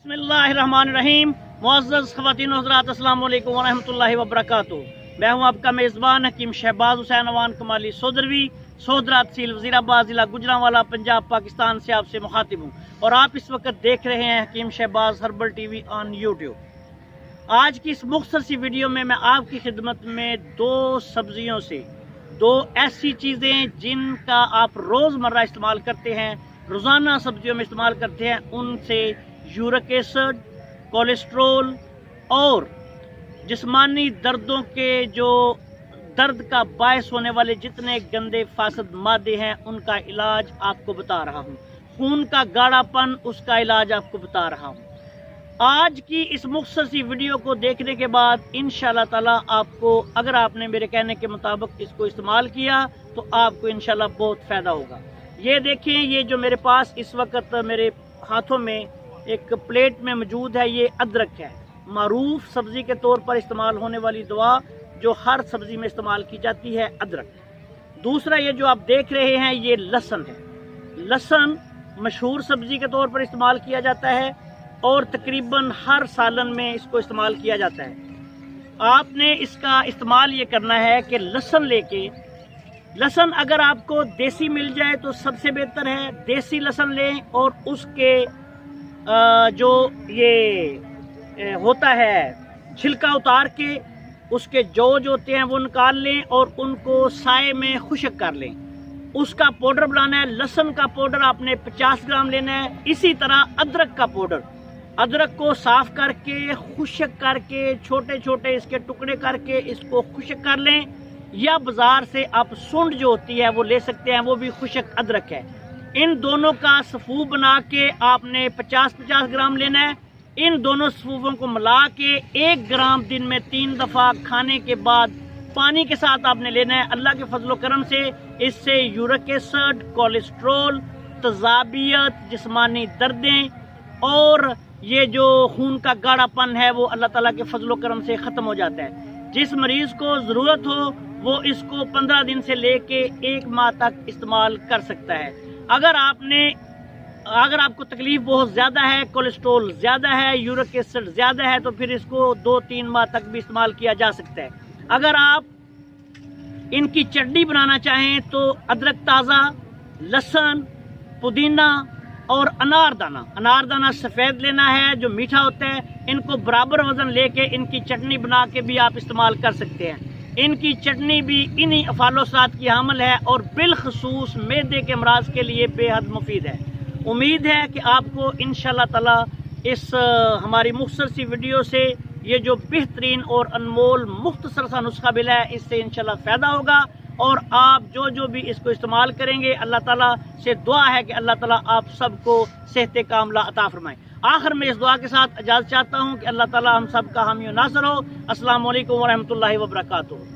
बिस्मिल्लाहिर्रहमानिर्रहीम। मुअज़्ज़ज़ ख़वातीन व हज़रात, अस्सलाम वालेकुम व रहमतुल्लाहि व बरकातुहू। मैं हूँ आपका मेज़बान हकीम शहबाज हुसैन अवान कमाली सोदरवी, सोदरा तहसील वज़ीराबाद, ज़िला गुजरांवाला, पंजाब, पाकिस्तान से आपसे मुखातिब हूँ और आप इस वक्त देख रहे हैं Hakeem Shahbaz herbal TV on YouTube. आज की इस मुख्तसर सी वीडियो में मैं आपकी खिदमत में दो सब्जियों से, दो ऐसी चीज़ें जिनका आप रोज़मर्रा इस्तेमाल करते हैं, रोज़ाना सब्जियों में इस्तेमाल करते हैं, उनसे यूरिक एसिड, कोलेस्ट्रोल और जिस्मानी दर्दों के जो दर्द का बायस होने वाले जितने गंदे फासद मादे हैं उनका इलाज आपको बता रहा हूँ। खून का गाढ़ापन, उसका इलाज आपको बता रहा हूँ। आज की इस मुख्तसर सी वीडियो को देखने के बाद इंशाल्लाह ताला आपको, अगर आपने मेरे कहने के मुताबिक इसको इस्तेमाल किया तो आपको इंशाल्लाह बहुत फ़ायदा होगा। ये देखें, ये जो मेरे पास इस वक्त मेरे हाथों में एक प्लेट में मौजूद है, ये अदरक है। मारूफ सब्जी के तौर पर इस्तेमाल होने वाली दवा जो हर सब्जी में इस्तेमाल की जाती है, अदरक। दूसरा, ये जो आप देख रहे हैं ये लहसुन है। लहसुन मशहूर सब्जी के तौर पर इस्तेमाल किया जाता है और तकरीबन हर सालन में इसको इस्तेमाल किया जाता है। आपने इसका इस्तेमाल ये करना है कि लहसुन लेके, लहसुन अगर आपको देसी मिल जाए तो सबसे बेहतर है, देसी लहसुन लें और उसके जो ये होता है छिलका उतार के उसके जो होते हैं वो निकाल लें और उनको साए में खुश्क कर लें। उसका पाउडर बनाना है। लहसुन का पाउडर आपने 50 ग्राम लेना है। इसी तरह अदरक का पाउडर, अदरक को साफ करके खुश्क करके छोटे छोटे इसके टुकड़े करके इसको खुश्क कर लें, या बाजार से आप सुंड जो होती है वो ले सकते हैं, वो भी खुश्क अदरक है। इन दोनों का सफूफ बना के आपने 50-50 ग्राम लेना है। इन दोनों सफूफों को मिला के 1 ग्राम दिन में 3 दफ़ा खाने के बाद पानी के साथ आपने लेना है। अल्लाह के फजलो करम से इससे यूरिक एसिड, कोलेस्ट्रोल, तजाबियत, जिस्मानी दर्दें और ये जो खून का गाढ़ापन है वो अल्लाह ताला के फजलो करम से ख़त्म हो जाता है। जिस मरीज़ को ज़रूरत हो वो इसको 15 दिन से लेके 1 माह तक इस्तेमाल कर सकता है। अगर आपको तकलीफ बहुत ज़्यादा है, कोलेस्ट्रोल ज़्यादा है, यूरिक एसिड ज़्यादा है, तो फिर इसको 2-3 माह तक भी इस्तेमाल किया जा सकता है। अगर आप इनकी चटनी बनाना चाहें तो अदरक ताज़ा, लहसुन, पुदीना और अनारदाना सफ़ेद लेना है जो मीठा होता है। इनको बराबर वज़न लेके इनकी चटनी बना के भी आप इस्तेमाल कर सकते हैं। इनकी चटनी भी इन्हीं अफ़ालोसात की हामिल है और बिलखसूस मैदे के अमराज के लिए बेहद मुफीद है। उम्मीद है कि आपको इंशाल्लाह ताला इस हमारी मुख्तसर सी वीडियो से ये जो बेहतरीन और अनमोल मुख्तसर सा नुस्खा मिला है इससे इंशाल्लाह फ़ायदा होगा और आप जो भी इसको इस्तेमाल करेंगे, अल्लाह ताला से दुआ है कि अल्लाह ताला आप सबको सेहत कामला अता फरमाए। आखिर में इस दुआ के साथ इजाज़त चाहता हूँ कि अल्लाह ताला हम सब का हामी नासर हो। अस्सलाम वालेकुम व रहमतुल्लाहि व बरकातुहू।